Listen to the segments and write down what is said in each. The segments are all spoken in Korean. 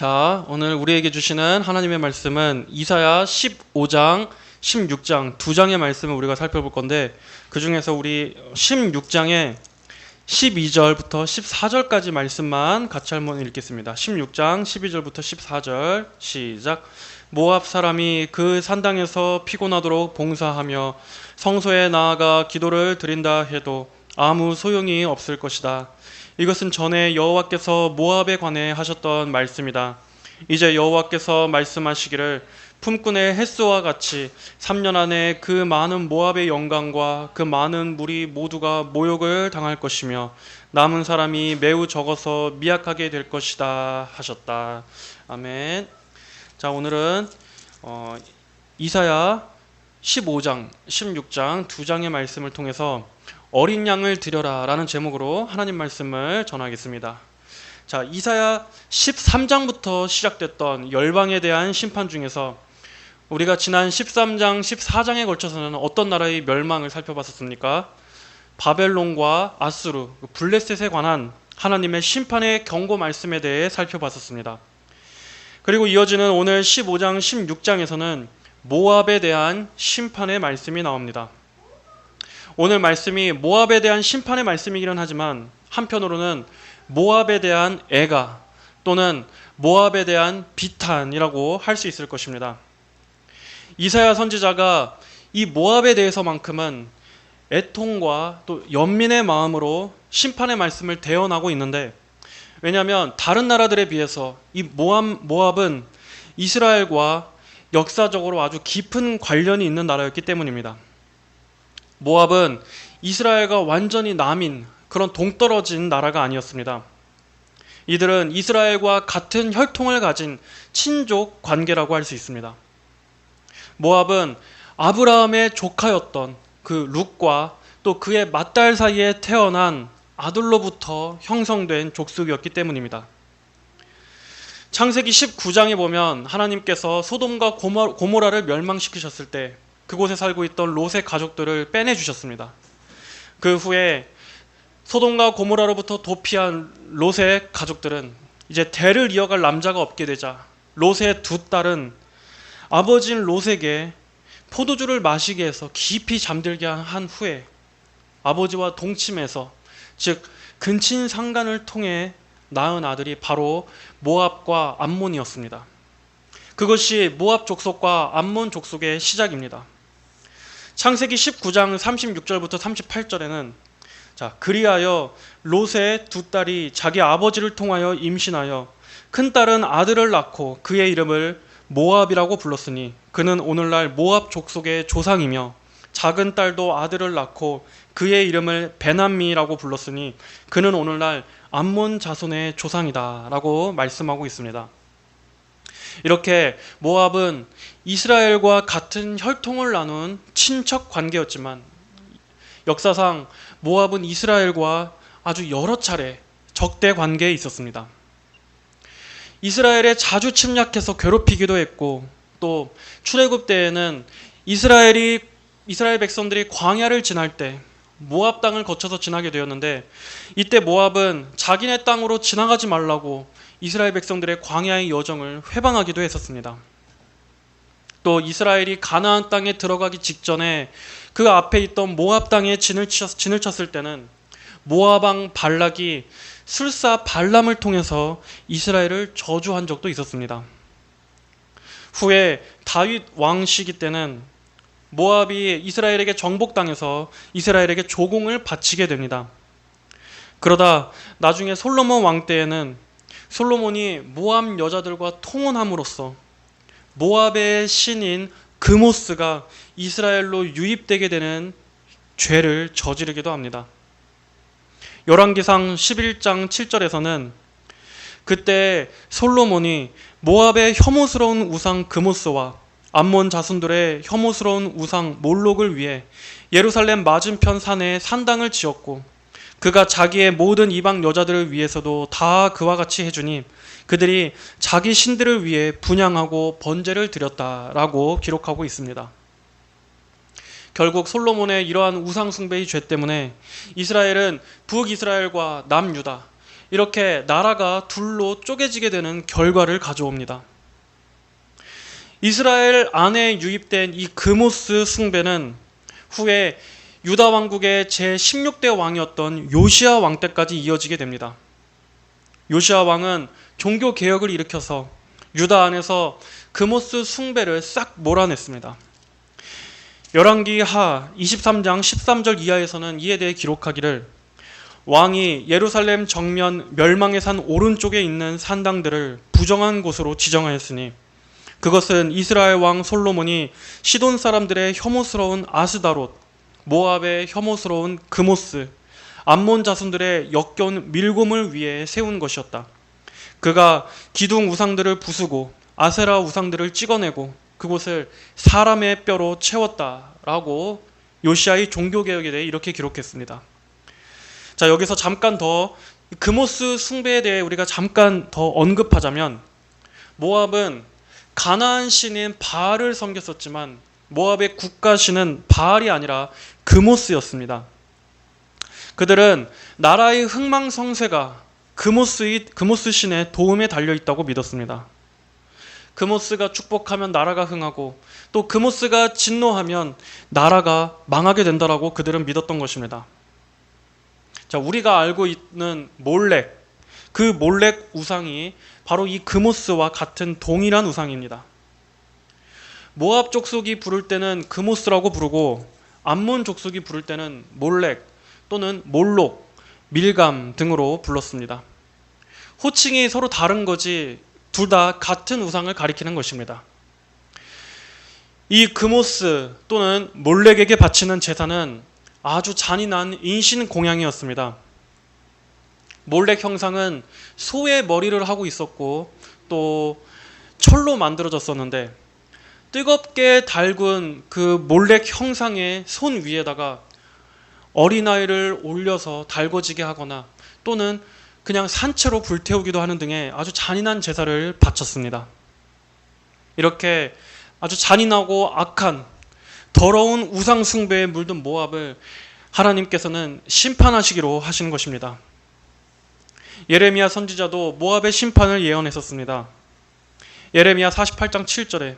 자, 오늘 우리에게 주시는 하나님의 말씀은 이사야 15장, 16장 두 장의 말씀을 우리가 살펴볼 건데, 그 중에서 우리 16장의 12절부터 14절까지 말씀만 같이 한번 읽겠습니다. 16장 12절부터 14절 시작. 모압 사람이 그 산당에서 피곤하도록 봉사하며 성소에 나아가 기도를 드린다 해도 아무 소용이 없을 것이다. 이것은 전에 여호와께서 모압에 관해 하셨던 말씀이다. 이제 여호와께서 말씀하시기를 품꾼의 햇소와 같이 3년 안에 그 많은 모압의 영광과 그 많은 무리 모두가 모욕을 당할 것이며 남은 사람이 매우 적어서 미약하게 될 것이다 하셨다. 아멘. 자, 오늘은 이사야 15장, 16장 두 장의 말씀을 통해서 어린 양을 드려라 라는 제목으로 하나님 말씀을 전하겠습니다. 자, 이사야 13장부터 시작됐던 열방에 대한 심판 중에서 우리가 지난 13장, 14장에 걸쳐서는 어떤 나라의 멸망을 살펴봤었습니까? 바벨론과 아수르, 블레셋에 관한 하나님의 심판의 경고 말씀에 대해 살펴봤었습니다. 그리고 이어지는 오늘 15장, 16장에서는 모압에 대한 심판의 말씀이 나옵니다. 오늘 말씀이 모압에 대한 심판의 말씀이기는 하지만 한편으로는 모압에 대한 애가 또는 모압에 대한 비탄이라고 할 수 있을 것입니다. 이사야 선지자가 이 모압에 대해서만큼은 애통과 또 연민의 마음으로 심판의 말씀을 대언하고 있는데, 왜냐하면 다른 나라들에 비해서 이 모압은 이스라엘과 역사적으로 아주 깊은 관련이 있는 나라였기 때문입니다. 모압은 이스라엘과 완전히 남인 그런 동떨어진 나라가 아니었습니다. 이들은 이스라엘과 같은 혈통을 가진 친족 관계라고 할 수 있습니다. 모압은 아브라함의 조카였던 그 룻과 또 그의 맏딸 사이에 태어난 아들로부터 형성된 족속이었기 때문입니다. 창세기 19장에 보면 하나님께서 소돔과 고모라를 멸망시키셨을 때 그곳에 살고 있던 롯의 가족들을 빼내주셨습니다. 그 후에 소돔과 고모라로부터 도피한 롯의 가족들은 이제 대를 이어갈 남자가 없게 되자 롯의 두 딸은 아버지인 롯에게 포도주를 마시게 해서 깊이 잠들게 한 후에 아버지와 동침해서, 즉 근친 상간을 통해 낳은 아들이 바로 모압과 암몬이었습니다. 그것이 모압 족속과 암몬 족속의 시작입니다. 창세기 19장 36절부터 38절에는 그리하여 롯의 두 딸이 자기 아버지를 통하여 임신하여 큰 딸은 아들을 낳고 그의 이름을 모압이라고 불렀으니 그는 오늘날 모압 족속의 조상이며, 작은 딸도 아들을 낳고 그의 이름을 베남미라고 불렀으니 그는 오늘날 암몬 자손의 조상이다 라고 말씀하고 있습니다. 이렇게 모압은 이스라엘과 같은 혈통을 나눈 친척 관계였지만 역사상 모압은 이스라엘과 아주 여러 차례 적대 관계에 있었습니다. 이스라엘에 자주 침략해서 괴롭히기도 했고, 또 출애굽 때에는 이스라엘 백성들이 광야를 지날 때 모압 땅을 거쳐서 지나게 되었는데, 이때 모압은 자기네 땅으로 지나가지 말라고 이스라엘 백성들의 광야의 여정을 회방하기도 했었습니다. 또 이스라엘이 가나안 땅에 들어가기 직전에 그 앞에 있던 모압 땅에 진을 쳤을 때는 모압 왕 발락이 술사 발람을 통해서 이스라엘을 저주한 적도 있었습니다. 후에 다윗 왕 시기 때는 모압이 이스라엘에게 정복당해서 이스라엘에게 조공을 바치게 됩니다. 그러다 나중에 솔로몬 왕 때에는 솔로몬이 모압 여자들과 통혼함으로써 모압의 신인 그모스가 이스라엘로 유입되게 되는 죄를 저지르기도 합니다. 열왕기상 11장 7절에서는 그때 솔로몬이 모압의 혐오스러운 우상 그모스와 암몬 자손들의 혐오스러운 우상 몰록을 위해 예루살렘 맞은편 산에 산당을 지었고, 그가 자기의 모든 이방 여자들을 위해서도 다 그와 같이 해주니 그들이 자기 신들을 위해 분향하고 번제를 드렸다라고 기록하고 있습니다. 결국 솔로몬의 이러한 우상 숭배의 죄 때문에 이스라엘은 북이스라엘과 남유다, 이렇게 나라가 둘로 쪼개지게 되는 결과를 가져옵니다. 이스라엘 안에 유입된 이 그모스 숭배는 후에 유다 왕국의 제16대 왕이었던 요시야 왕 때까지 이어지게 됩니다. 요시야 왕은 종교 개혁을 일으켜서 유다 안에서 그모스 숭배를 싹 몰아냈습니다. 열왕기 하 23장 13절 이하에서는 이에 대해 기록하기를 왕이 예루살렘 정면 멸망의 산 오른쪽에 있는 산당들을 부정한 곳으로 지정하였으니 그것은 이스라엘 왕 솔로몬이 시돈 사람들의 혐오스러운 아스다롯, 모압의 혐오스러운 그모스, 암몬 자손들의 역겨운 밀곰을 위해 세운 것이었다. 그가 기둥 우상들을 부수고 아세라 우상들을 찍어내고 그곳을 사람의 뼈로 채웠다라고 요시야의 종교개혁에 대해 이렇게 기록했습니다. 자, 여기서 잠깐 더 그모스 숭배에 대해 우리가 잠깐 더 언급하자면 모압은 가나안 신인 바알을 섬겼었지만 모압의 국가신은 바알이 아니라 그모스였습니다. 그들은 나라의 흥망성쇠가 그모스 신의 도움에 달려있다고 믿었습니다. 그모스가 축복하면 나라가 흥하고 또 그모스가 진노하면 나라가 망하게 된다라고 그들은 믿었던 것입니다. 자, 우리가 알고 있는 몰렉, 그 몰렉 우상이 바로 이 그모스와 같은 동일한 우상입니다. 모압 족속이 부를 때는 그모스라고 부르고 암몬 족속이 부를 때는 몰렉 또는 몰록, 밀감 등으로 불렀습니다. 호칭이 서로 다른 거지 둘 다 같은 우상을 가리키는 것입니다. 이 그모스 또는 몰렉에게 바치는 제사는 아주 잔인한 인신공양이었습니다. 몰렉 형상은 소의 머리를 하고 있었고 또 철로 만들어졌었는데 뜨겁게 달군 그 몰렉 형상의 손 위에다가 어린아이를 올려서 달궈지게 하거나 또는 그냥 산채로 불태우기도 하는 등의 아주 잔인한 제사를 바쳤습니다. 이렇게 아주 잔인하고 악한 더러운 우상 숭배에 물든 모압을 하나님께서는 심판하시기로 하시는 것입니다. 예레미야 선지자도 모압의 심판을 예언했었습니다. 예레미야 48장 7절에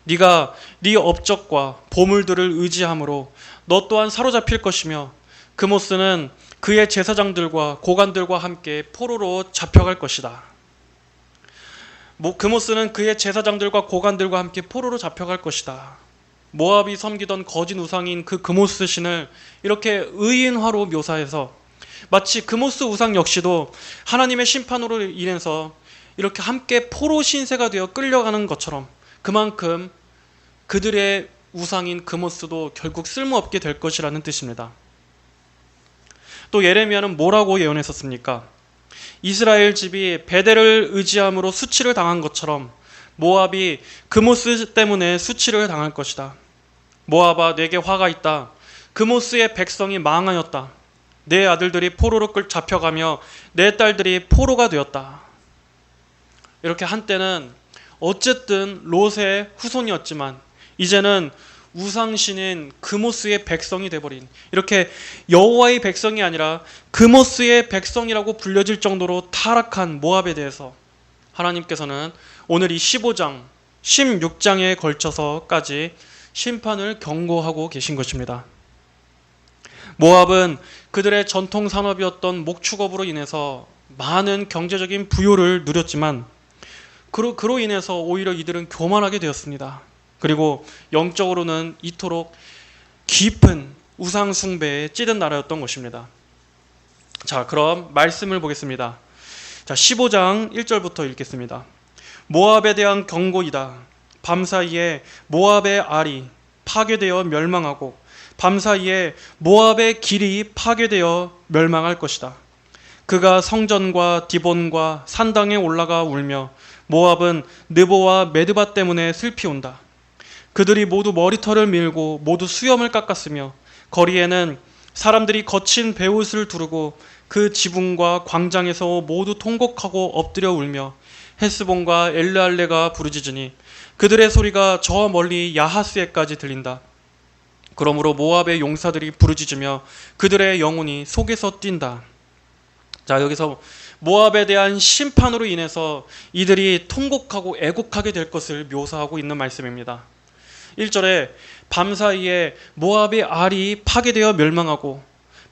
네가 네 업적과 보물들을 의지함으로 너 또한 사로잡힐 것이며 그모스는 그의 제사장들과 고관들과 함께 포로로 잡혀갈 것이다. 그모스는 그의 제사장들과 고관들과 함께 포로로 잡혀갈 것이다. 모압이 섬기던 거짓 우상인 그 그모스 신을 이렇게 의인화로 묘사해서 마치 그모스 우상 역시도 하나님의 심판으로 인해서 이렇게 함께 포로 신세가 되어 끌려가는 것처럼 그만큼 그들의 우상인 그모스도 결국 쓸모없게 될 것이라는 뜻입니다. 또 예레미야는 뭐라고 예언했었습니까? 이스라엘 집이 베델을 의지함으로 수치를 당한 것처럼 모압이 그모스 때문에 수치를 당할 것이다. 모압아, 내게 화가 있다. 그모스의 백성이 망하였다. 내 아들들이 포로로 잡혀가며 내 딸들이 포로가 되었다. 이렇게 한때는 어쨌든 롯의 후손이었지만 이제는 우상신인 그모스의 백성이 되어버린, 이렇게 여호와의 백성이 아니라 그모스의 백성이라고 불려질 정도로 타락한 모압에 대해서 하나님께서는 오늘 이 15장, 16장에 걸쳐서까지 심판을 경고하고 계신 것입니다. 모압은 그들의 전통 산업이었던 목축업으로 인해서 많은 경제적인 부요를 누렸지만 그로 인해서 오히려 이들은 교만하게 되었습니다. 그리고 영적으로는 이토록 깊은 우상 숭배에 찌든 나라였던 것입니다. 자, 그럼 말씀을 보겠습니다. 자, 15장 1절부터 읽겠습니다. 모압에 대한 경고이다. 밤사이에 모압의 알이 파괴되어 멸망하고 밤사이에 모압의 길이 파괴되어 멸망할 것이다. 그가 성전과 디본과 산당에 올라가 울며 모압은 느보와 메드바 때문에 슬피 온다. 그들이 모두 머리털을 밀고 모두 수염을 깎았으며 거리에는 사람들이 거친 베옷을 두르고 그 지붕과 광장에서 모두 통곡하고 엎드려 울며 헤스본과 엘르알레가 부르짖으니 그들의 소리가 저 멀리 야하스에까지 들린다. 그러므로 모압의 용사들이 부르짖으며 그들의 영혼이 속에서 뛴다. 자, 여기서 모압에 대한 심판으로 인해서 이들이 통곡하고 애곡하게 될 것을 묘사하고 있는 말씀입니다. 1절에 밤사이에 모압의 알이 파괴되어 멸망하고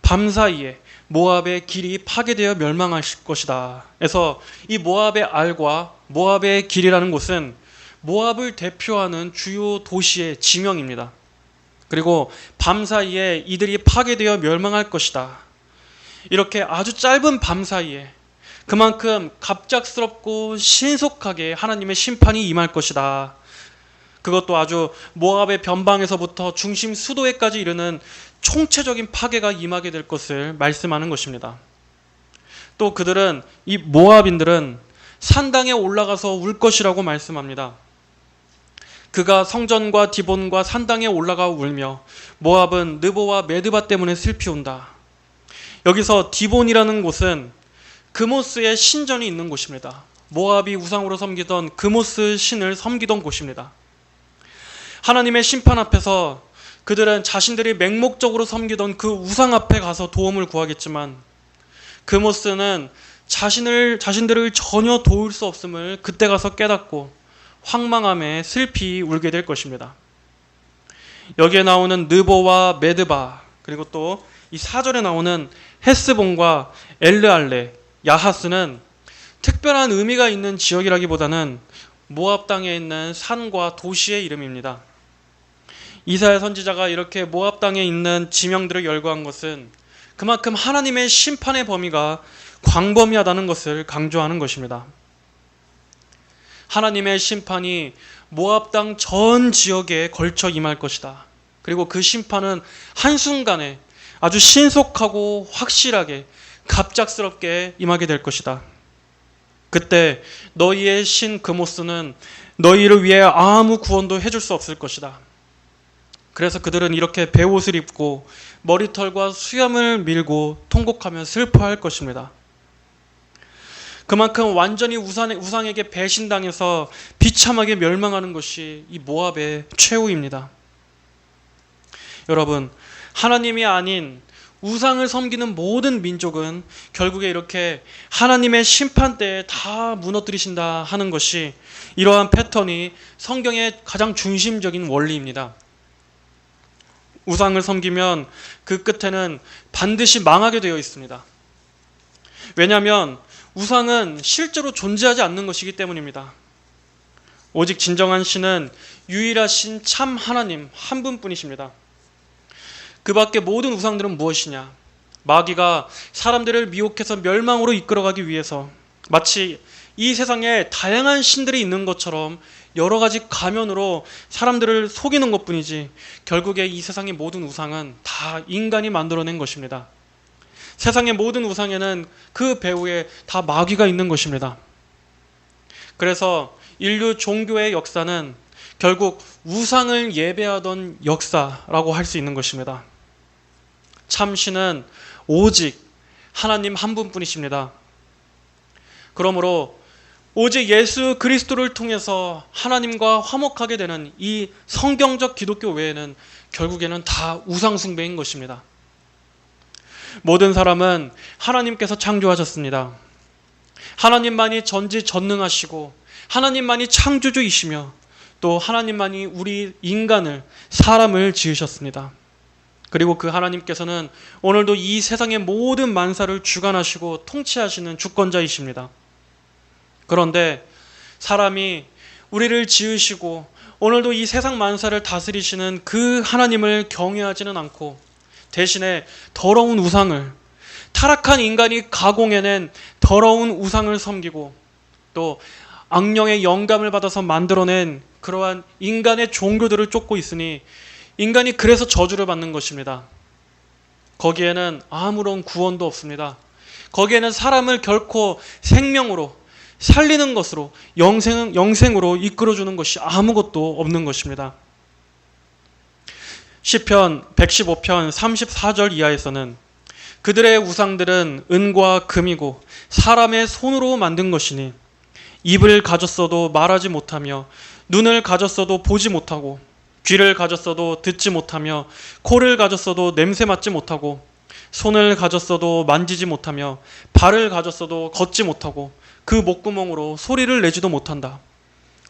밤사이에 모압의 길이 파괴되어 멸망할 것이다. 그래서 이 모압의 알과 모압의 길이라는 곳은 모압을 대표하는 주요 도시의 지명입니다. 그리고 밤사이에 이들이 파괴되어 멸망할 것이다. 이렇게 아주 짧은 밤사이에 그만큼 갑작스럽고 신속하게 하나님의 심판이 임할 것이다. 그것도 아주 모압의 변방에서부터 중심 수도에까지 이르는 총체적인 파괴가 임하게 될 것을 말씀하는 것입니다. 또 그들은, 이 모압인들은 산당에 올라가서 울 것이라고 말씀합니다. 그가 성전과 디본과 산당에 올라가 울며 모압은 느보와 메드바 때문에 슬피 운다. 여기서 디본이라는 곳은 그모스의 신전이 있는 곳입니다. 모압이 우상으로 섬기던 그모스 신을 섬기던 곳입니다. 하나님의 심판 앞에서 그들은 자신들이 맹목적으로 섬기던 그 우상 앞에 가서 도움을 구하겠지만 그모스는 자신들을 전혀 도울 수 없음을 그때 가서 깨닫고 황망함에 슬피 울게 될 것입니다. 여기에 나오는 느보와 메드바, 그리고 또 이 4절에 나오는 헤스본과 엘르알레, 야하스는 특별한 의미가 있는 지역이라기보다는 모압 땅에 있는 산과 도시의 이름입니다. 이사야 선지자가 이렇게 모압 땅에 있는 지명들을 열거한 것은 그만큼 하나님의 심판의 범위가 광범위하다는 것을 강조하는 것입니다. 하나님의 심판이 모압 땅 전 지역에 걸쳐 임할 것이다. 그리고 그 심판은 한순간에 아주 신속하고 확실하게 갑작스럽게 임하게 될 것이다. 그때 너희의 신 그모스는 너희를 위해 아무 구원도 해줄 수 없을 것이다. 그래서 그들은 이렇게 베옷을 입고 머리털과 수염을 밀고 통곡하며 슬퍼할 것입니다. 그만큼 완전히 우상에게 배신당해서 비참하게 멸망하는 것이 이 모압의 최후입니다. 여러분, 하나님이 아닌 우상을 섬기는 모든 민족은 결국에 이렇게 하나님의 심판 때에 다 무너뜨리신다 하는 것이 이러한 패턴이 성경의 가장 중심적인 원리입니다. 우상을 섬기면 그 끝에는 반드시 망하게 되어 있습니다. 왜냐하면 우상은 실제로 존재하지 않는 것이기 때문입니다. 오직 진정한 신은 유일하신 참 하나님 한 분뿐이십니다. 그 밖에 모든 우상들은 무엇이냐? 마귀가 사람들을 미혹해서 멸망으로 이끌어가기 위해서 마치 이 세상에 다양한 신들이 있는 것처럼 여러 가지 가면으로 사람들을 속이는 것뿐이지 결국에 이 세상의 모든 우상은 다 인간이 만들어낸 것입니다. 세상의 모든 우상에는 그 배후에 다 마귀가 있는 것입니다. 그래서 인류 종교의 역사는 결국 우상을 예배하던 역사라고 할 수 있는 것입니다. 참신은 오직 하나님 한 분뿐이십니다. 그러므로 오직 예수 그리스도를 통해서 하나님과 화목하게 되는 이 성경적 기독교 외에는 결국에는 다 우상 숭배인 것입니다. 모든 사람은 하나님께서 창조하셨습니다. 하나님만이 전지전능하시고 하나님만이 창조주이시며 또 하나님만이 우리 인간을, 사람을 지으셨습니다. 그리고 그 하나님께서는 오늘도 이 세상의 모든 만사를 주관하시고 통치하시는 주권자이십니다. 그런데 사람이 우리를 지으시고 오늘도 이 세상 만사를 다스리시는 그 하나님을 경외하지는 않고 대신에 더러운 우상을, 타락한 인간이 가공해낸 더러운 우상을 섬기고 또 악령의 영감을 받아서 만들어낸 그러한 인간의 종교들을 쫓고 있으니 인간이 그래서 저주를 받는 것입니다. 거기에는 아무런 구원도 없습니다. 거기에는 사람을 결코 생명으로 살리는 것으로 영생으로 이끌어주는 것이 아무것도 없는 것입니다. 시편 115편 34절 이하에서는 그들의 우상들은 은과 금이고 사람의 손으로 만든 것이니 입을 가졌어도 말하지 못하며 눈을 가졌어도 보지 못하고 귀를 가졌어도 듣지 못하며 코를 가졌어도 냄새 맡지 못하고 손을 가졌어도 만지지 못하며 발을 가졌어도 걷지 못하고 그 목구멍으로 소리를 내지도 못한다.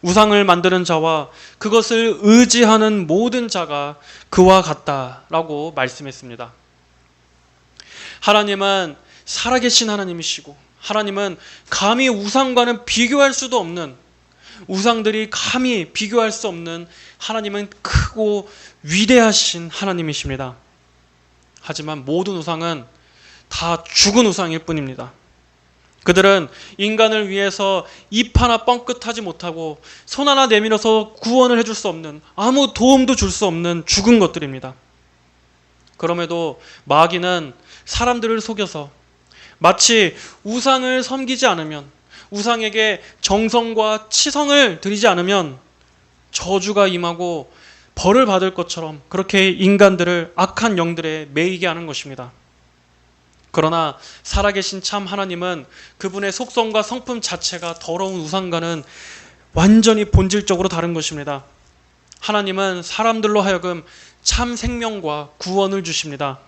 우상을 만드는 자와 그것을 의지하는 모든 자가 그와 같다라고 말씀했습니다. 하나님은 살아계신 하나님이시고, 하나님은 감히 우상과는 비교할 수도 없는, 우상들이 감히 비교할 수 없는 하나님은 크고 위대하신 하나님이십니다. 하지만 모든 우상은 다 죽은 우상일 뿐입니다. 그들은 인간을 위해서 입 하나 뻥끗하지 못하고 손 하나 내밀어서 구원을 해줄 수 없는, 아무 도움도 줄 수 없는 죽은 것들입니다. 그럼에도 마귀는 사람들을 속여서 마치 우상을 섬기지 않으면, 우상에게 정성과 치성을 드리지 않으면 저주가 임하고 벌을 받을 것처럼 그렇게 인간들을 악한 영들에 매이게 하는 것입니다. 그러나 살아계신 참 하나님은 그분의 속성과 성품 자체가 더러운 우상과는 완전히 본질적으로 다른 것입니다. 하나님은 사람들로 하여금 참 생명과 구원을 주십니다.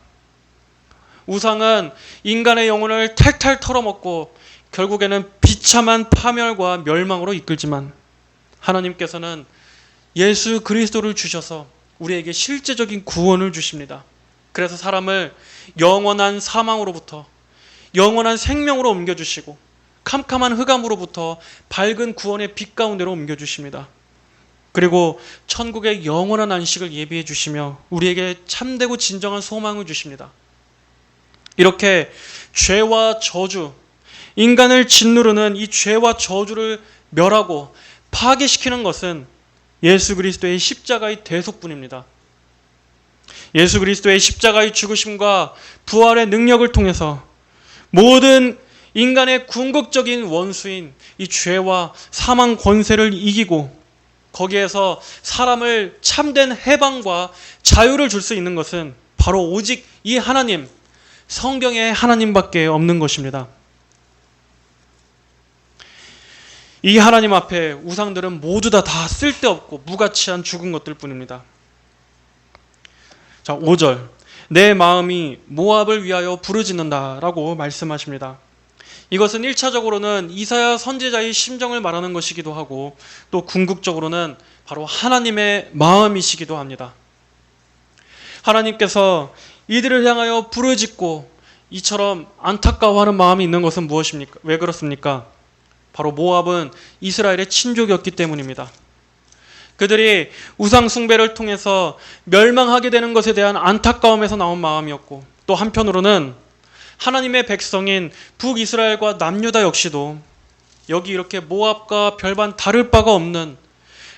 우상은 인간의 영혼을 탈탈 털어먹고 결국에는 비참한 파멸과 멸망으로 이끌지만, 하나님께서는 예수 그리스도를 주셔서 우리에게 실제적인 구원을 주십니다. 그래서 사람을 영원한 사망으로부터 영원한 생명으로 옮겨주시고, 캄캄한 흑암으로부터 밝은 구원의 빛 가운데로 옮겨주십니다. 그리고 천국의 영원한 안식을 예비해 주시며 우리에게 참되고 진정한 소망을 주십니다. 이렇게 죄와 저주, 인간을 짓누르는 이 죄와 저주를 멸하고 파괴시키는 것은 예수 그리스도의 십자가의 대속뿐입니다. 예수 그리스도의 십자가의 죽으심과 부활의 능력을 통해서 모든 인간의 궁극적인 원수인 이 죄와 사망 권세를 이기고, 거기에서 사람을 참된 해방과 자유를 줄 수 있는 것은 바로 오직 이 하나님, 성경의 하나님밖에 없는 것입니다. 이 하나님 앞에 우상들은 모두 다 쓸데없고 무가치한 죽은 것들 뿐입니다. 자, 5절. 내 마음이 모압을 위하여 부르짖는다 라고 말씀하십니다. 이것은 1차적으로는 이사야 선지자의 심정을 말하는 것이기도 하고, 또 궁극적으로는 바로 하나님의 마음이시기도 합니다. 하나님께서 이들을 향하여 부르짖고 이처럼 안타까워하는 마음이 있는 것은 무엇입니까? 왜 그렇습니까? 바로 모압은 이스라엘의 친족이었기 때문입니다. 그들이 우상 숭배를 통해서 멸망하게 되는 것에 대한 안타까움에서 나온 마음이었고, 또 한편으로는 하나님의 백성인 북이스라엘과 남유다 역시도 여기 이렇게 모압과 별반 다를 바가 없는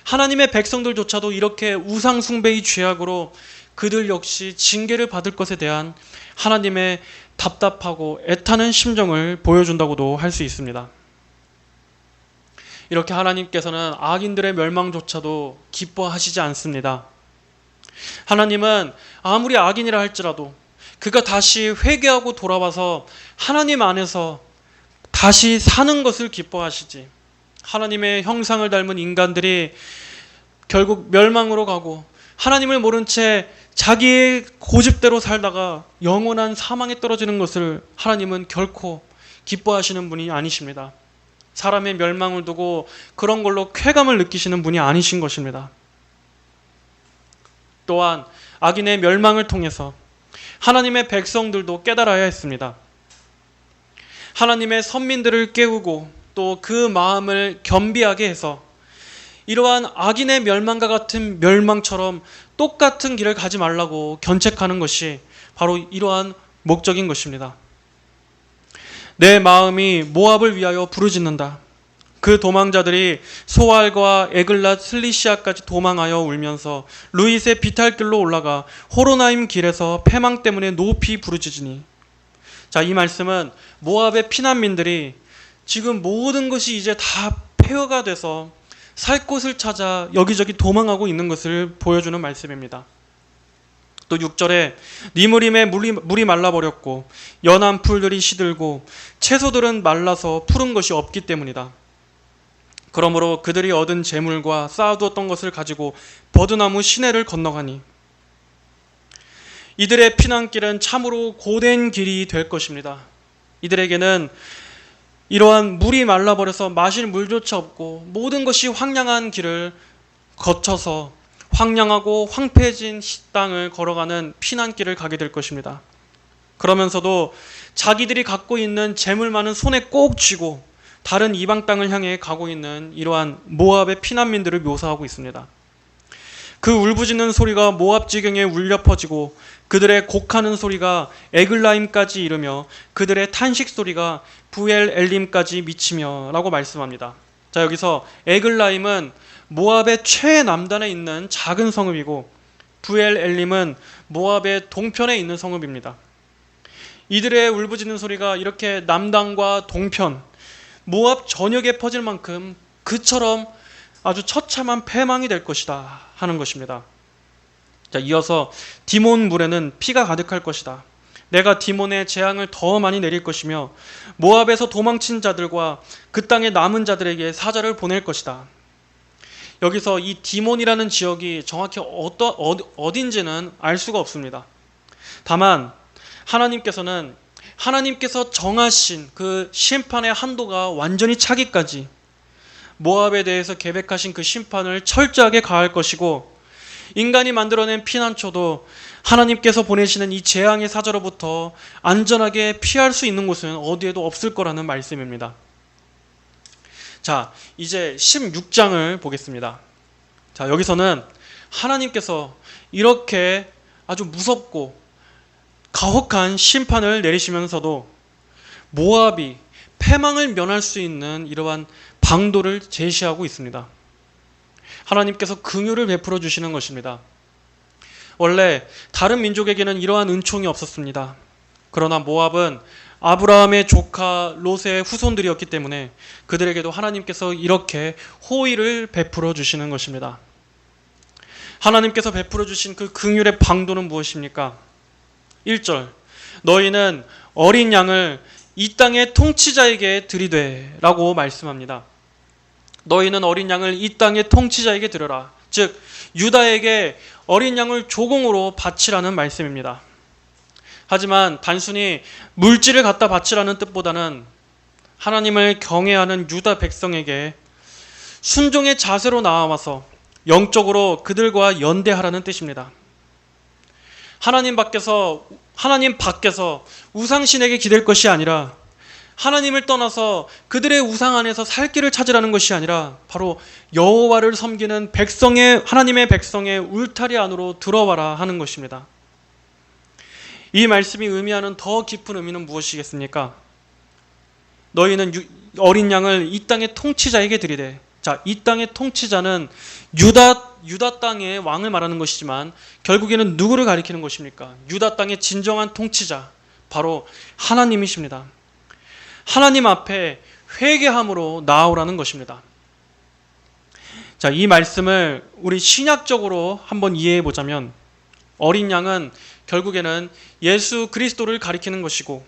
하나님의 백성들조차도 이렇게 우상 숭배의 죄악으로 그들 역시 징계를 받을 것에 대한 하나님의 답답하고 애타는 심정을 보여준다고도 할 수 있습니다. 이렇게 하나님께서는 악인들의 멸망조차도 기뻐하시지 않습니다. 하나님은 아무리 악인이라 할지라도 그가 다시 회개하고 돌아와서 하나님 안에서 다시 사는 것을 기뻐하시지, 하나님의 형상을 닮은 인간들이 결국 멸망으로 가고 하나님을 모른 채 자기의 고집대로 살다가 영원한 사망에 떨어지는 것을 하나님은 결코 기뻐하시는 분이 아니십니다. 사람의 멸망을 두고 그런 걸로 쾌감을 느끼시는 분이 아니신 것입니다. 또한 악인의 멸망을 통해서 하나님의 백성들도 깨달아야 했습니다. 하나님의 선민들을 깨우고 또 그 마음을 겸비하게 해서 이러한 악인의 멸망과 같은 멸망처럼 똑같은 길을 가지 말라고 견책하는 것이 바로 이러한 목적인 것입니다. 내 마음이 모압을 위하여 부르짖는다. 그 도망자들이 소알과 에글랏 슬리시아까지 도망하여 울면서 루잇의 비탈길로 올라가 호로나임 길에서 패망 때문에 높이 부르짖으니. 자, 이 말씀은 모압의 피난민들이 지금 모든 것이 이제 다 폐허가 돼서 살 곳을 찾아 여기저기 도망하고 있는 것을 보여주는 말씀입니다. 또 6절에 니무림에 물이 말라버렸고 연한 풀들이 시들고 채소들은 말라서 푸른 것이 없기 때문이다. 그러므로 그들이 얻은 재물과 쌓아두었던 것을 가지고 버드나무 시내를 건너가니. 이들의 피난길은 참으로 고된 길이 될 것입니다. 이들에게는 이러한 물이 말라버려서 마실 물조차 없고 모든 것이 황량한 길을 거쳐서 황량하고 황폐해진 땅을 걸어가는 피난길을 가게 될 것입니다. 그러면서도 자기들이 갖고 있는 재물 많은 손에 꼭 쥐고 다른 이방 땅을 향해 가고 있는 이러한 모압의 피난민들을 묘사하고 있습니다. 그 울부짖는 소리가 모압 지경에 울려 퍼지고 그들의 곡하는 소리가 에글라임까지 이르며 그들의 탄식 소리가 부엘 엘림까지 미치며 라고 말씀합니다. 자, 여기서 에글라임은 모압의 최남단에 있는 작은 성읍이고 부엘 엘림은 모압의 동편에 있는 성읍입니다. 이들의 울부짖는 소리가 이렇게 남단과 동편, 모압 전역에 퍼질 만큼 그처럼 아주 처참한 패망이 될 것이다 하는 것입니다. 자, 이어서 디몬 물에는 피가 가득할 것이다. 내가 디몬의 재앙을 더 많이 내릴 것이며 모압에서 도망친 자들과 그 땅에 남은 자들에게 사자를 보낼 것이다. 여기서 이 디몬이라는 지역이 정확히 어딘지는 알 수가 없습니다. 다만 하나님께서 정하신 그 심판의 한도가 완전히 차기까지 모압에 대해서 계획하신 그 심판을 철저하게 가할 것이고 인간이 만들어낸 피난처도 하나님께서 보내시는 이 재앙의 사자로부터 안전하게 피할 수 있는 곳은 어디에도 없을 거라는 말씀입니다. 자, 이제 16장을 보겠습니다. 자, 여기서는 하나님께서 이렇게 아주 무섭고 가혹한 심판을 내리시면서도 모압이 패망을 면할 수 있는 이러한 방도를 제시하고 있습니다. 하나님께서 긍휼을 베풀어 주시는 것입니다. 원래 다른 민족에게는 이러한 은총이 없었습니다. 그러나 모압은 아브라함의 조카 롯의 후손들이었기 때문에 그들에게도 하나님께서 이렇게 호의를 베풀어 주시는 것입니다. 하나님께서 베풀어 주신 그 긍휼의 방도는 무엇입니까? 1절, 너희는 어린 양을 이 땅의 통치자에게 드리되 라고 말씀합니다. 너희는 어린 양을 이 땅의 통치자에게 드려라. 즉 유다에게 어린 양을 조공으로 바치라는 말씀입니다. 하지만 단순히 물질을 갖다 바치라는 뜻보다는 하나님을 경외하는 유다 백성에게 순종의 자세로 나와서 영적으로 그들과 연대하라는 뜻입니다. 하나님 밖에서 우상신에게 기댈 것이 아니라 하나님을 떠나서 그들의 우상 안에서 살 길을 찾으라는 것이 아니라 바로 여호와를 섬기는 하나님의 백성의 울타리 안으로 들어와라 하는 것입니다. 이 말씀이 의미하는 더 깊은 의미는 무엇이겠습니까? 너희는 어린 양을 이 땅의 통치자에게 드리되. 자, 이 땅의 통치자는 유다 땅의 왕을 말하는 것이지만 결국에는 누구를 가리키는 것입니까? 유다 땅의 진정한 통치자, 바로 하나님이십니다. 하나님 앞에 회개함으로 나아오라는 것입니다. 자, 이 말씀을 우리 신약적으로 한번 이해해 보자면 어린 양은 결국에는 예수 그리스도를 가리키는 것이고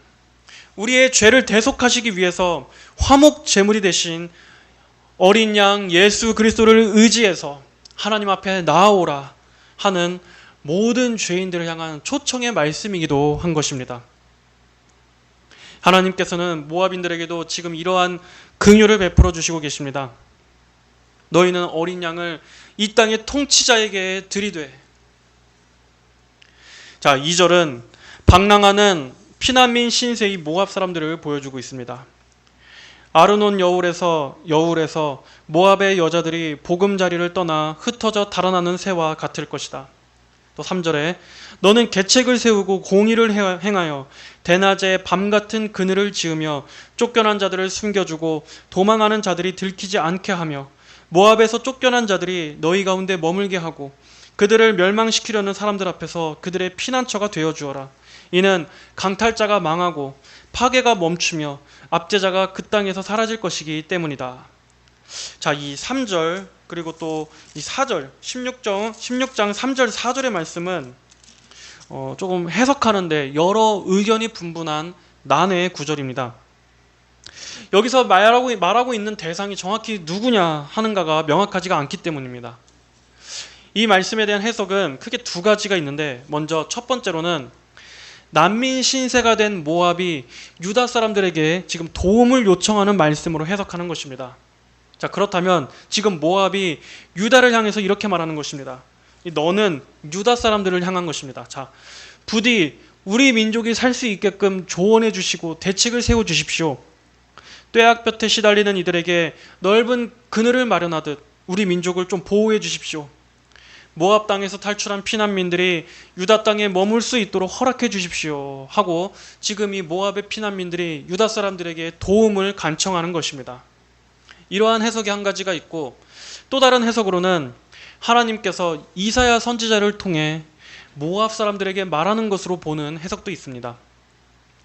우리의 죄를 대속하시기 위해서 화목 제물이 되신 어린 양 예수 그리스도를 의지해서 하나님 앞에 나아오라 하는 모든 죄인들을 향한 초청의 말씀이기도 한 것입니다. 하나님께서는 모압인들에게도 지금 이러한 긍휼을 베풀어 주시고 계십니다. 너희는 어린 양을 이 땅의 통치자에게 드리되. 자, 2절은 방랑하는 피난민 신세의 모압 사람들을 보여주고 있습니다. 아르논 여울에서 모압의 여자들이 보금자리를 떠나 흩어져 달아나는 새와 같을 것이다. 또 3절에 너는 계책을 세우고 공의를 행하여 대낮에 밤같은 그늘을 지으며 쫓겨난 자들을 숨겨주고 도망하는 자들이 들키지 않게 하며 모압에서 쫓겨난 자들이 너희 가운데 머물게 하고 그들을 멸망시키려는 사람들 앞에서 그들의 피난처가 되어 주어라. 이는 강탈자가 망하고 파괴가 멈추며 압제자가 그 땅에서 사라질 것이기 때문이다. 자, 이 3절 그리고 또 이 4절 16장 3절 4절의 말씀은 조금 해석하는데 여러 의견이 분분한 난해의 구절입니다. 여기서 말하고 있는 대상이 정확히 누구냐 하는가가 명확하지가 않기 때문입니다. 이 말씀에 대한 해석은 크게 두 가지가 있는데, 먼저 첫 번째로는 난민 신세가 된 모압이 유다 사람들에게 지금 도움을 요청하는 말씀으로 해석하는 것입니다. 자, 그렇다면 지금 모압이 유다를 향해서 이렇게 말하는 것입니다. 너는 유다 사람들을 향한 것입니다. 자, 부디 우리 민족이 살 수 있게끔 조언해 주시고 대책을 세워 주십시오. 뙤약볕에 시달리는 이들에게 넓은 그늘을 마련하듯 우리 민족을 좀 보호해 주십시오. 모압 땅에서 탈출한 피난민들이 유다 땅에 머물 수 있도록 허락해 주십시오 하고 지금 이 모압의 피난민들이 유다 사람들에게 도움을 간청하는 것입니다. 이러한 해석이 한 가지가 있고, 또 다른 해석으로는 하나님께서 이사야 선지자를 통해 모압 사람들에게 말하는 것으로 보는 해석도 있습니다.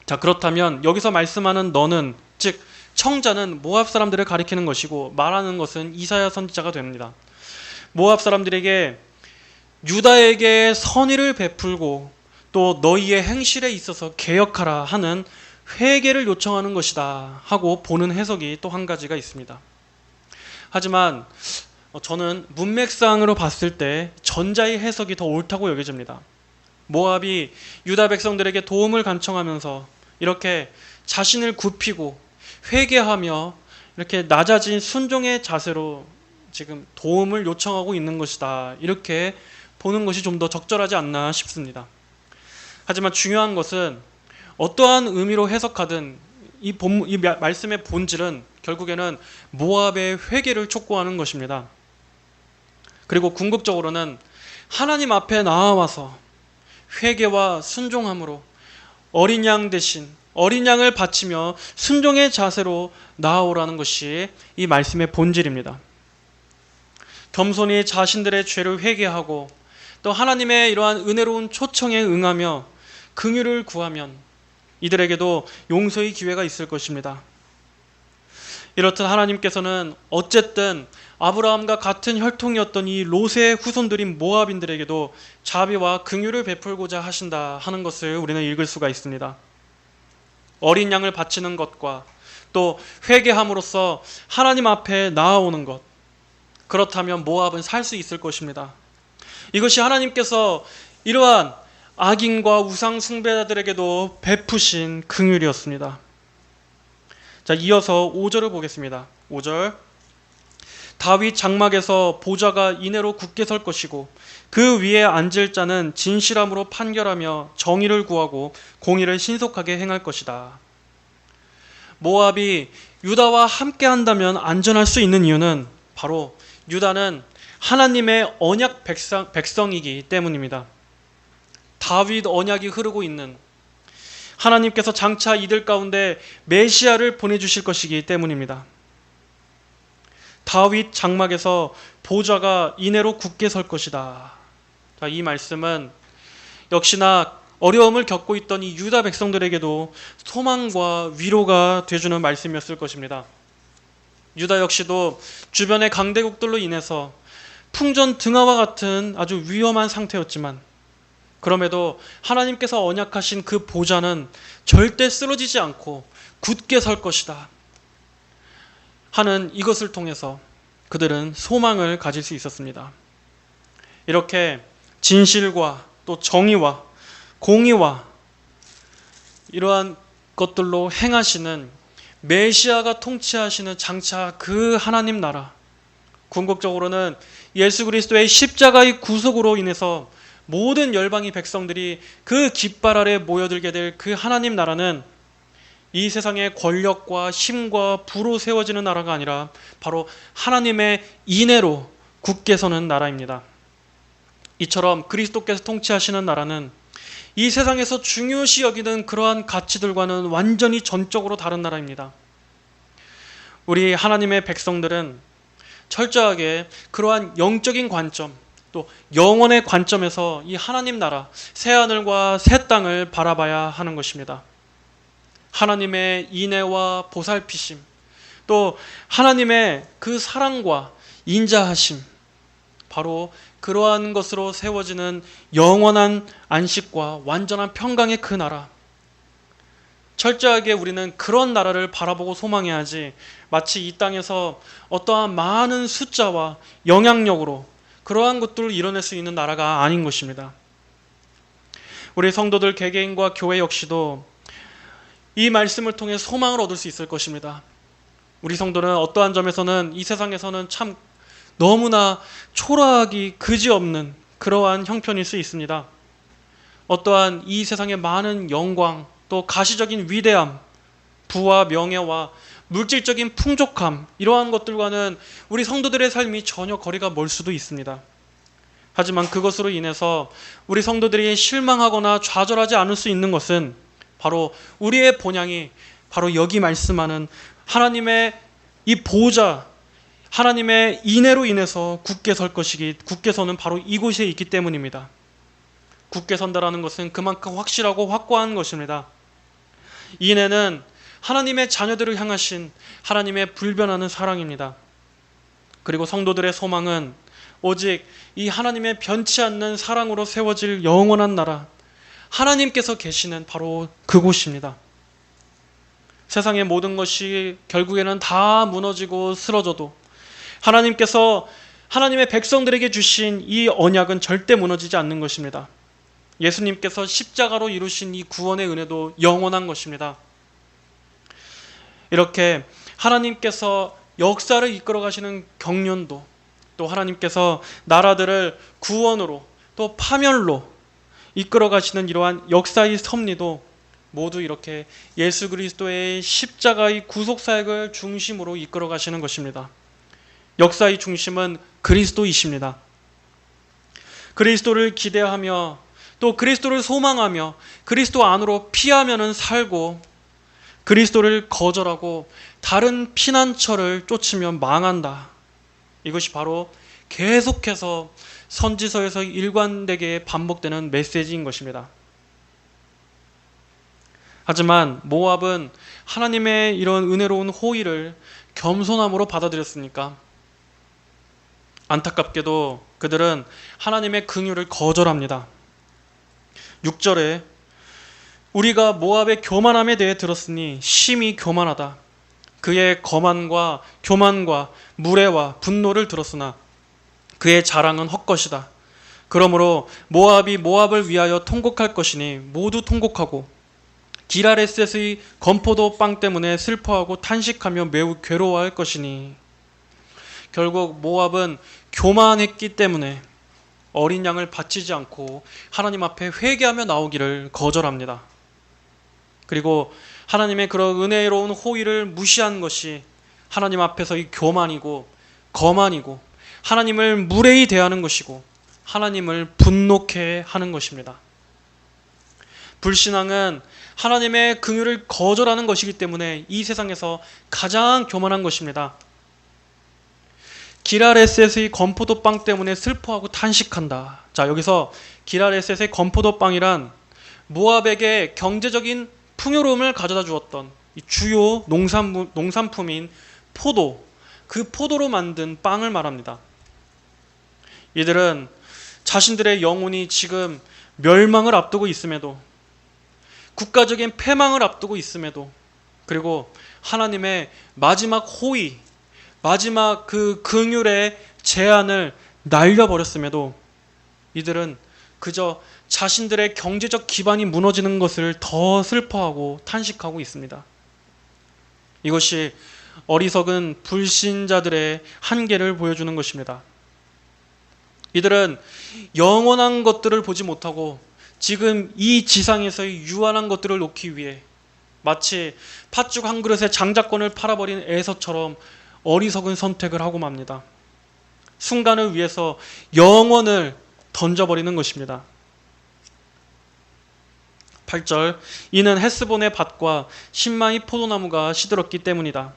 자, 그렇다면 여기서 말씀하는 너는, 즉 청자는 모압 사람들을 가리키는 것이고 말하는 것은 이사야 선지자가 됩니다. 모압 사람들에게 유다에게 선의를 베풀고 또 너희의 행실에 있어서 개혁하라 하는 회개를 요청하는 것이다 하고 보는 해석이 또 한 가지가 있습니다. 하지만 저는 문맥상으로 봤을 때 전자의 해석이 더 옳다고 여겨집니다. 모압이 유다 백성들에게 도움을 간청하면서 이렇게 자신을 굽히고 회개하며 이렇게 낮아진 순종의 자세로 지금 도움을 요청하고 있는 것이다, 이렇게 보는 것이 좀 더 적절하지 않나 싶습니다. 하지만 중요한 것은 어떠한 의미로 해석하든 이 말씀의 본질은 결국에는 모압의 회개를 촉구하는 것입니다. 그리고 궁극적으로는 하나님 앞에 나와서 회개와 순종함으로 어린 양 대신 어린 양을 바치며 순종의 자세로 나아오라는 것이 이 말씀의 본질입니다. 겸손히 자신들의 죄를 회개하고 또 하나님의 이러한 은혜로운 초청에 응하며 긍휼을 구하면 이들에게도 용서의 기회가 있을 것입니다. 이렇듯 하나님께서는 어쨌든 아브라함과 같은 혈통이었던 이 롯의 후손들인 모압인들에게도 자비와 긍휼을 베풀고자 하신다 하는 것을 우리는 읽을 수가 있습니다. 어린 양을 바치는 것과 또 회개함으로써 하나님 앞에 나아오는 것, 그렇다면 모압은 살 수 있을 것입니다. 이것이 하나님께서 이러한 악인과 우상 숭배자들에게도 베푸신 긍휼이었습니다. 자, 이어서 5절을 보겠습니다. 5절. 다윗 장막에서 보좌가 이내로 굳게 설 것이고 그 위에 앉을 자는 진실함으로 판결하며 정의를 구하고 공의를 신속하게 행할 것이다. 모압이 유다와 함께 한다면 안전할 수 있는 이유는 바로 유다는 하나님의 언약 백성이기 때문입니다. 다윗 언약이 흐르고 있는, 하나님께서 장차 이들 가운데 메시아를 보내주실 것이기 때문입니다. 다윗 장막에서 보좌가 이내로 굳게 설 것이다. 자, 이 말씀은 역시나 어려움을 겪고 있던 이 유다 백성들에게도 소망과 위로가 되주는 말씀이었을 것입니다. 유다 역시도 주변의 강대국들로 인해서 풍전등화와 같은 아주 위험한 상태였지만 그럼에도 하나님께서 언약하신 그 보좌는 절대 쓰러지지 않고 굳게 설 것이다 하는 이것을 통해서 그들은 소망을 가질 수 있었습니다. 이렇게 진실과 또 정의와 공의와 이러한 것들로 행하시는 메시아가 통치하시는 장차 그 하나님 나라, 궁극적으로는 예수 그리스도의 십자가의 구속으로 인해서 모든 열방의 백성들이 그 깃발 아래 모여들게 될 그 하나님 나라는 이 세상의 권력과 힘과 부로 세워지는 나라가 아니라 바로 하나님의 인애로 굳게 서는 나라입니다. 이처럼 그리스도께서 통치하시는 나라는 이 세상에서 중요시 여기는 그러한 가치들과는 완전히 전적으로 다른 나라입니다. 우리 하나님의 백성들은 철저하게 그러한 영적인 관점, 또 영원의 관점에서 이 하나님 나라, 새하늘과 새 땅을 바라봐야 하는 것입니다. 하나님의 인애와 보살피심, 또 하나님의 그 사랑과 인자하심, 바로 그러한 것으로 세워지는 영원한 안식과 완전한 평강의 그 나라, 철저하게 우리는 그런 나라를 바라보고 소망해야 하지, 마치 이 땅에서 어떠한 많은 숫자와 영향력으로 그러한 것들을 이뤄낼 수 있는 나라가 아닌 것입니다. 우리 성도들 개개인과 교회 역시도 이 말씀을 통해 소망을 얻을 수 있을 것입니다. 우리 성도는 어떠한 점에서는 이 세상에서는 참 너무나 초라하기 그지없는 그러한 형편일 수 있습니다. 어떠한 이 세상의 많은 영광, 또 가시적인 위대함, 부와 명예와 물질적인 풍족함, 이러한 것들과는 우리 성도들의 삶이 전혀 거리가 멀 수도 있습니다. 하지만 그것으로 인해서 우리 성도들이 실망하거나 좌절하지 않을 수 있는 것은 바로 우리의 본향이 바로 여기 말씀하는 하나님의 이 보좌, 하나님의 인애로 인해서 굳게 설 것이기, 굳게 서는 바로 이곳에 있기 때문입니다. 굳게 선다라는 것은 그만큼 확실하고 확고한 것입니다. 인애는 하나님의 자녀들을 향하신 하나님의 불변하는 사랑입니다. 그리고 성도들의 소망은 오직 이 하나님의 변치 않는 사랑으로 세워질 영원한 나라, 하나님께서 계시는 바로 그곳입니다. 세상의 모든 것이 결국에는 다 무너지고 쓰러져도 하나님께서 하나님의 백성들에게 주신 이 언약은 절대 무너지지 않는 것입니다. 예수님께서 십자가로 이루신 이 구원의 은혜도 영원한 것입니다. 이렇게 하나님께서 역사를 이끌어 가시는 경륜도, 또 하나님께서 나라들을 구원으로 또 파멸로 이끌어 가시는 이러한 역사의 섭리도 모두 이렇게 예수 그리스도의 십자가의 구속사역을 중심으로 이끌어 가시는 것입니다. 역사의 중심은 그리스도이십니다. 그리스도를 기대하며 또 그리스도를 소망하며 그리스도 안으로 피하면은 살고, 그리스도를 거절하고 다른 피난처를 쫓으면 망한다. 이것이 바로 계속해서 선지서에서 일관되게 반복되는 메시지인 것입니다. 하지만 모압은 하나님의 이런 은혜로운 호의를 겸손함으로 받아들였으니까 안타깝게도 그들은 하나님의 긍휼을 거절합니다. 6절에 우리가 모압의 교만함에 대해 들었으니 심히 교만하다. 그의 거만과 교만과 무례와 분노를 들었으나 그의 자랑은 헛것이다. 그러므로 모압이 모압을 위하여 통곡할 것이니 모두 통곡하고 기라레셋의 건포도 빵 때문에 슬퍼하고 탄식하며 매우 괴로워할 것이니. 결국 모압은 교만했기 때문에 어린 양을 바치지 않고 하나님 앞에 회개하며 나오기를 거절합니다. 그리고 하나님의 그런 은혜로운 호의를 무시한 것이 하나님 앞에서의 교만이고 거만이고 하나님을 무례히 대하는 것이고 하나님을 분노케 하는 것입니다. 불신앙은 하나님의 긍휼을 거절하는 것이기 때문에 이 세상에서 가장 교만한 것입니다. 기라레셋의 건포도빵 때문에 슬퍼하고 탄식한다. 자, 여기서 기라레셋의 건포도빵이란 모압에게 경제적인 풍요로움을 가져다 주었던 이 주요 농산품인 포도, 그 포도로 만든 빵을 말합니다. 이들은 자신들의 영혼이 지금 멸망을 앞두고 있음에도, 국가적인 패망을 앞두고 있음에도, 그리고 하나님의 마지막 호의, 마지막 그 긍휼의 제안을 날려버렸음에도 이들은 그저 자신들의 경제적 기반이 무너지는 것을 더 슬퍼하고 탄식하고 있습니다. 이것이 어리석은 불신자들의 한계를 보여주는 것입니다. 이들은 영원한 것들을 보지 못하고 지금 이 지상에서의 유한한 것들을 놓기 위해 마치 팥죽 한 그릇에 장자권을 팔아버린 에서처럼 어리석은 선택을 하고 맙니다. 순간을 위해서 영원을 던져버리는 것입니다. 8절, 이는 헤스본의 밭과 신마의 포도나무가 시들었기 때문이다.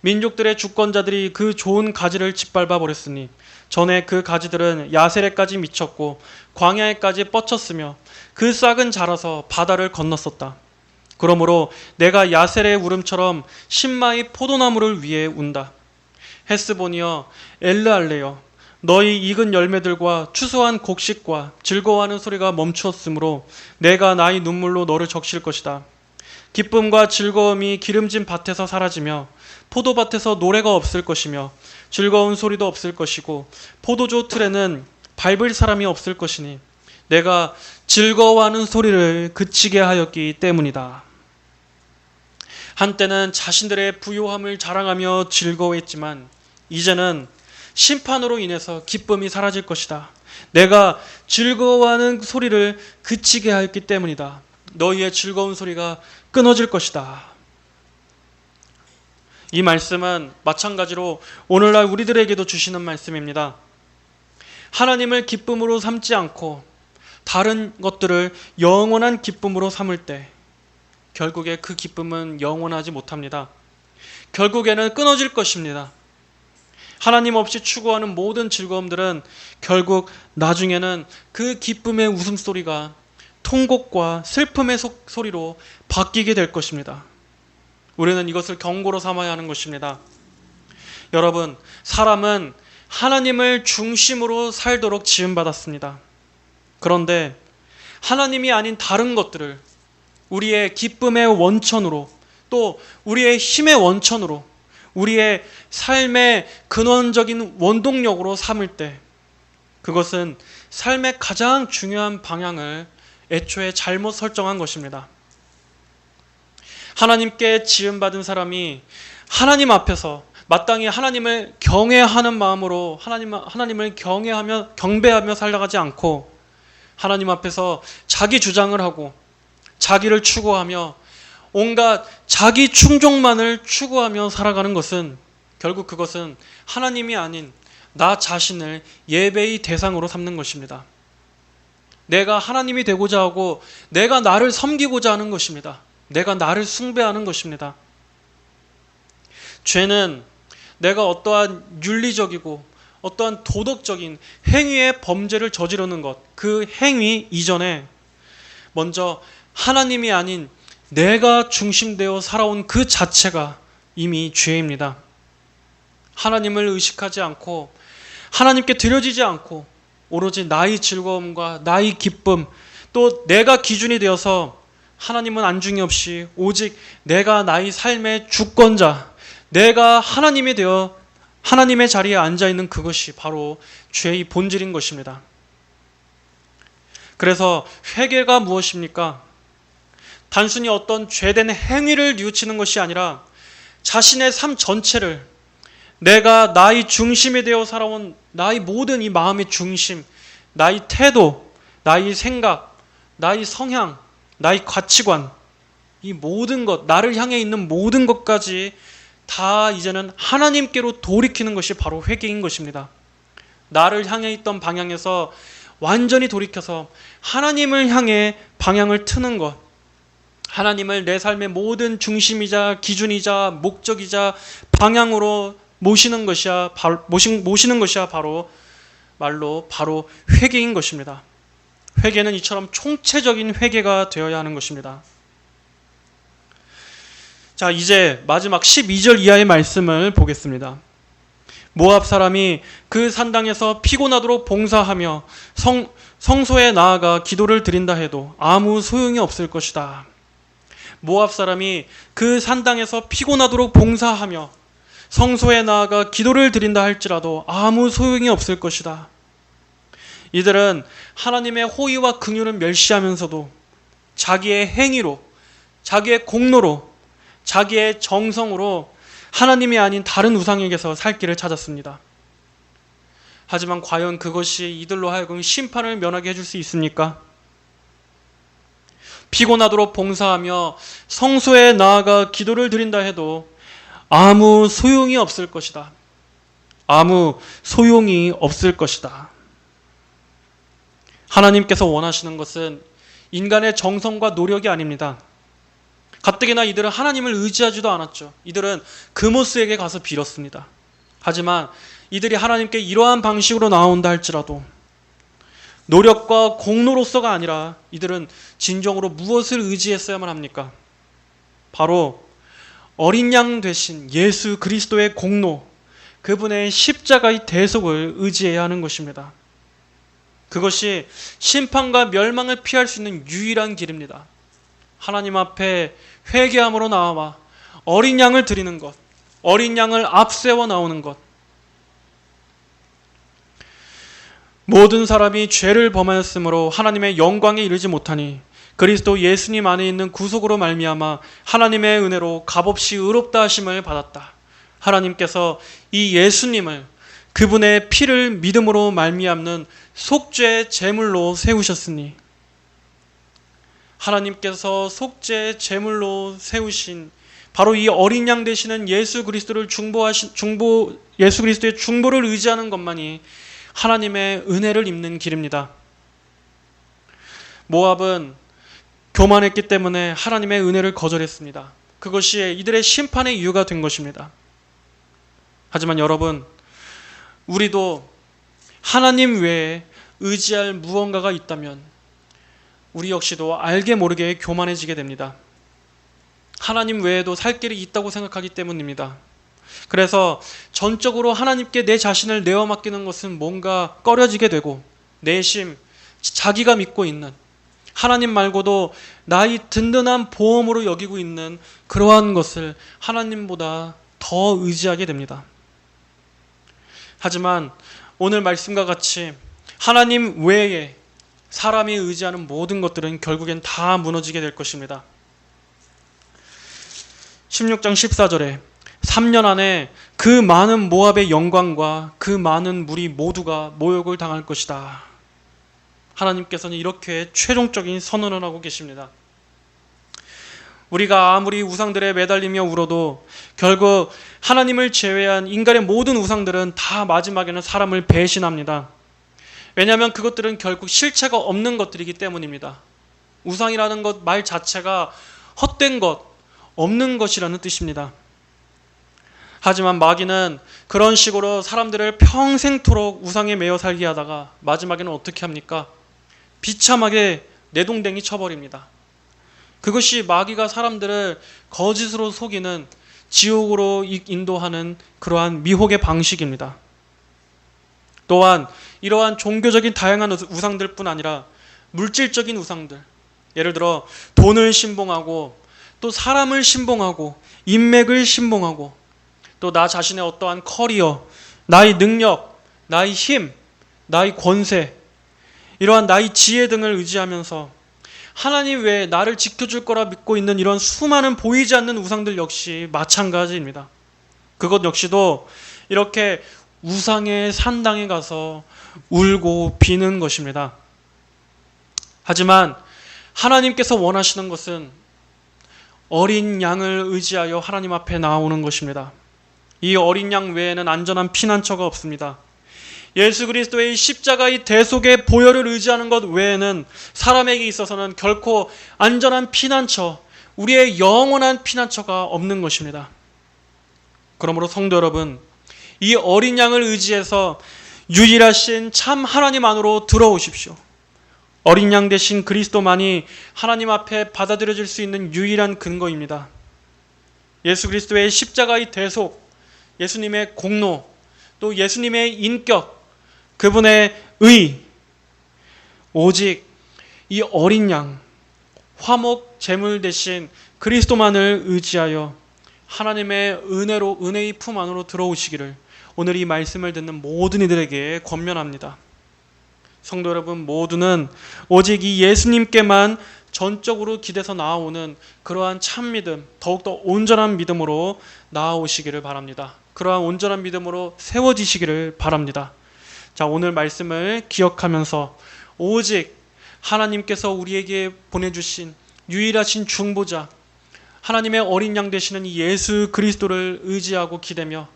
민족들의 주권자들이 그 좋은 가지를 짓밟아 버렸으니 전에 그 가지들은 야세레까지 미쳤고 광야에까지 뻗쳤으며 그 싹은 자라서 바다를 건넜었다. 그러므로 내가 야셀의 울음처럼 신마의 포도나무를 위해 운다. 헤스본이여 엘르알레여, 너희 익은 열매들과 추수한 곡식과 즐거워하는 소리가 멈추었으므로 내가 나의 눈물로 너를 적실 것이다. 기쁨과 즐거움이 기름진 밭에서 사라지며 포도밭에서 노래가 없을 것이며 즐거운 소리도 없을 것이고 포도주 틀에는 밟을 사람이 없을 것이니 내가 즐거워하는 소리를 그치게 하였기 때문이다. 한때는 자신들의 부요함을 자랑하며 즐거워했지만 이제는 심판으로 인해서 기쁨이 사라질 것이다. 내가 즐거워하는 소리를 그치게 하였기 때문이다. 너희의 즐거운 소리가 끊어질 것이다. 이 말씀은 마찬가지로 오늘날 우리들에게도 주시는 말씀입니다. 하나님을 기쁨으로 삼지 않고 다른 것들을 영원한 기쁨으로 삼을 때 결국에 그 기쁨은 영원하지 못합니다. 결국에는 끊어질 것입니다. 하나님 없이 추구하는 모든 즐거움들은 결국 나중에는 그 기쁨의 웃음소리가 통곡과 슬픔의 소리로 바뀌게 될 것입니다. 우리는 이것을 경고로 삼아야 하는 것입니다. 여러분, 사람은 하나님을 중심으로 살도록 지음받았습니다. 그런데 하나님이 아닌 다른 것들을 우리의 기쁨의 원천으로, 또 우리의 힘의 원천으로, 우리의 삶의 근원적인 원동력으로 삼을 때 그것은 삶의 가장 중요한 방향을 애초에 잘못 설정한 것입니다. 하나님께 지음받은 사람이 하나님 앞에서 마땅히 하나님을 경외하는 마음으로 하나님을 경배하며 살아가지 않고 하나님 앞에서 자기 주장을 하고 자기를 추구하며 온갖 자기 충족만을 추구하며 살아가는 것은 결국 그것은 하나님이 아닌 나 자신을 예배의 대상으로 삼는 것입니다. 내가 하나님이 되고자 하고 내가 나를 섬기고자 하는 것입니다. 내가 나를 숭배하는 것입니다. 죄는 내가 어떠한 윤리적이고 어떠한 도덕적인 행위의 범죄를 저지르는 것, 그 행위 이전에 먼저 하나님이 아닌 내가 중심되어 살아온 그 자체가 이미 죄입니다. 하나님을 의식하지 않고 하나님께 드려지지 않고 오로지 나의 즐거움과 나의 기쁨, 또 내가 기준이 되어서 하나님은 안중이 없이 오직 내가 나의 삶의 주권자, 내가 하나님이 되어 하나님의 자리에 앉아있는 그것이 바로 죄의 본질인 것입니다. 그래서 회개가 무엇입니까? 단순히 어떤 죄된 행위를 뉘우치는 것이 아니라 자신의 삶 전체를 내가 나의 중심이 되어 살아온 나의 모든 이 마음의 중심, 나의 태도, 나의 생각, 나의 성향, 나의 가치관, 이 모든 것, 나를 향해 있는 모든 것까지 다 이제는 하나님께로 돌이키는 것이 바로 회개인 것입니다. 나를 향해 있던 방향에서 완전히 돌이켜서 하나님을 향해 방향을 트는 것, 하나님을 내 삶의 모든 중심이자 기준이자 목적이자 방향으로 모시는 것이야 바로 말로 바로 회개인 것입니다. 회개는 이처럼 총체적인 회개가 되어야 하는 것입니다. 자, 이제 마지막 12절 이하의 말씀을 보겠습니다. 모압 사람이 그 산당에서 피곤하도록 봉사하며 성소에 나아가 기도를 드린다 해도 아무 소용이 없을 것이다. 모압 사람이 그 산당에서 피곤하도록 봉사하며 성소에 나아가 기도를 드린다 할지라도 아무 소용이 없을 것이다. 이들은 하나님의 호의와 긍휼을 멸시하면서도 자기의 행위로, 자기의 공로로, 자기의 정성으로 하나님이 아닌 다른 우상에게서 살 길을 찾았습니다. 하지만 과연 그것이 이들로 하여금 심판을 면하게 해줄 수 있습니까? 피곤하도록 봉사하며 성소에 나아가 기도를 드린다 해도 아무 소용이 없을 것이다. 아무 소용이 없을 것이다. 하나님께서 원하시는 것은 인간의 정성과 노력이 아닙니다. 가뜩이나 이들은 하나님을 의지하지도 않았죠. 이들은 그모스에게 가서 빌었습니다. 하지만 이들이 하나님께 이러한 방식으로 나온다 할지라도 노력과 공로로서가 아니라 이들은 진정으로 무엇을 의지했어야만 합니까? 바로 어린 양 되신 예수 그리스도의 공로, 그분의 십자가의 대속을 의지해야 하는 것입니다. 그것이 심판과 멸망을 피할 수 있는 유일한 길입니다. 하나님 앞에 회개함으로 나와 어린 양을 드리는 것, 어린 양을 앞세워 나오는 것, 모든 사람이 죄를 범하였으므로 하나님의 영광에 이르지 못하니 그리스도 예수님 안에 있는 구속으로 말미암아 하나님의 은혜로 값없이 의롭다 하심을 받았다. 하나님께서 이 예수님을 그분의 피를 믿음으로 말미암는 속죄 제물로 세우셨으니, 하나님께서 속죄 제물로 세우신 바로 이 어린 양 되시는 예수 그리스도의 중보를 의지하는 것만이 하나님의 은혜를 입는 길입니다. 모압은 교만했기 때문에 하나님의 은혜를 거절했습니다. 그것이 이들의 심판의 이유가 된 것입니다. 하지만 여러분, 우리도 하나님 외에 의지할 무언가가 있다면 우리 역시도 알게 모르게 교만해지게 됩니다. 하나님 외에도 살 길이 있다고 생각하기 때문입니다. 그래서 전적으로 하나님께 내 자신을 내어 맡기는 것은 뭔가 꺼려지게 되고, 내심 자기가 믿고 있는 하나님 말고도 나의 든든한 보험으로 여기고 있는 그러한 것을 하나님보다 더 의지하게 됩니다. 하지만 오늘 말씀과 같이 하나님 외에 사람이 의지하는 모든 것들은 결국엔 다 무너지게 될 것입니다. 16장 14절에 3년 안에 그 많은 모압의 영광과 그 많은 무리 모두가 모욕을 당할 것이다. 하나님께서는 이렇게 최종적인 선언을 하고 계십니다. 우리가 아무리 우상들에 매달리며 울어도 결국 하나님을 제외한 인간의 모든 우상들은 다 마지막에는 사람을 배신합니다. 왜냐하면 그것들은 결국 실체가 없는 것들이기 때문입니다. 우상이라는 것 말 자체가 헛된 것, 없는 것이라는 뜻입니다. 하지만 마귀는 그런 식으로 사람들을 평생토록 우상에 매여 살게 하다가 마지막에는 어떻게 합니까? 비참하게 내동댕이 쳐버립니다. 그것이 마귀가 사람들을 거짓으로 속이는, 지옥으로 인도하는 그러한 미혹의 방식입니다. 또한 이러한 종교적인 다양한 우상들뿐 아니라 물질적인 우상들, 예를 들어 돈을 신봉하고 또 사람을 신봉하고 인맥을 신봉하고 또 나 자신의 어떠한 커리어, 나의 능력, 나의 힘, 나의 권세, 이러한 나의 지혜 등을 의지하면서 하나님 외에 나를 지켜줄 거라 믿고 있는 이런 수많은 보이지 않는 우상들 역시 마찬가지입니다. 그것 역시도 이렇게 우상의 산당에 가서 울고 비는 것입니다. 하지만 하나님께서 원하시는 것은 어린 양을 의지하여 하나님 앞에 나오는 것입니다. 이 어린 양 외에는 안전한 피난처가 없습니다. 예수 그리스도의 십자가의 대속의 보혈을 의지하는 것 외에는 사람에게 있어서는 결코 안전한 피난처, 우리의 영원한 피난처가 없는 것입니다. 그러므로 성도 여러분, 이 어린 양을 의지해서 유일하신 참 하나님 안으로 들어오십시오. 어린 양 대신 그리스도만이 하나님 앞에 받아들여질 수 있는 유일한 근거입니다. 예수 그리스도의 십자가의 대속, 예수님의 공로, 또 예수님의 인격, 그분의 의, 오직 이 어린 양, 화목 제물 대신 그리스도만을 의지하여 하나님의 은혜의 품 안으로 들어오시기를 오늘 이 말씀을 듣는 모든 이들에게 권면합니다. 성도 여러분, 모두는 오직 이 예수님께만 전적으로 기대서 나아오는 그러한 참 믿음, 더욱더 온전한 믿음으로 나아오시기를 바랍니다. 그러한 온전한 믿음으로 세워지시기를 바랍니다. 자, 오늘 말씀을 기억하면서 오직 하나님께서 우리에게 보내주신 유일하신 중보자, 하나님의 어린 양 되시는 이 예수 그리스도를 의지하고 기대며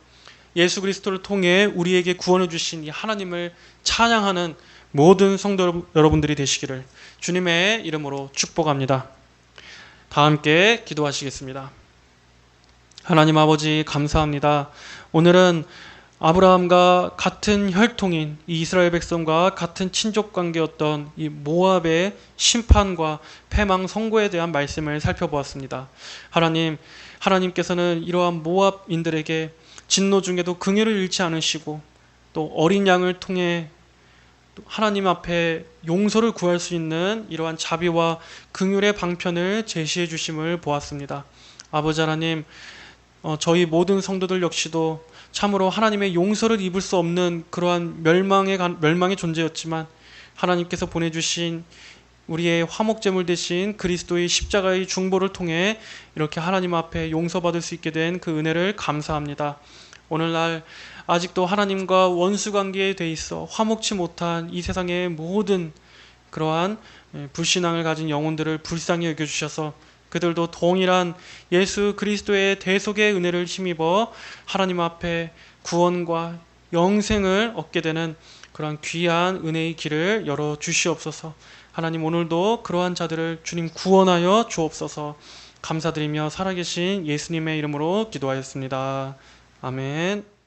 예수 그리스도를 통해 우리에게 구원해 주신 이 하나님을 찬양하는 모든 성도 여러분들이 되시기를 주님의 이름으로 축복합니다. 다 함께 기도하시겠습니다. 하나님 아버지, 감사합니다. 오늘은 아브라함과 같은 혈통인 이 이스라엘 백성과 같은 친족 관계였던 이 모압의 심판과 패망 선고에 대한 말씀을 살펴보았습니다. 하나님께서는 이러한 모압인들에게 진노 중에도 긍휼을 잃지 않으시고 또 어린 양을 통해 하나님 앞에 용서를 구할 수 있는 이러한 자비와 긍휼의 방편을 제시해 주심을 보았습니다. 아버지 하나님, 저희 모든 성도들 역시도 참으로 하나님의 용서를 입을 수 없는 그러한 멸망의 존재였지만 하나님께서 보내주신 우리의 화목제물 대신 그리스도의 십자가의 중보를 통해 이렇게 하나님 앞에 용서받을 수 있게 된 그 은혜를 감사합니다. 오늘날 아직도 하나님과 원수 관계에 돼 있어 화목치 못한 이 세상의 모든 그러한 불신앙을 가진 영혼들을 불쌍히 여겨주셔서 그들도 동일한 예수 그리스도의 대속의 은혜를 힘입어 하나님 앞에 구원과 영생을 얻게 되는 그러한 귀한 은혜의 길을 열어 주시옵소서. 하나님, 오늘도 그러한 자들을 주님 구원하여 주옵소서. 감사드리며 살아계신 예수님의 이름으로 기도하였습니다. 아멘.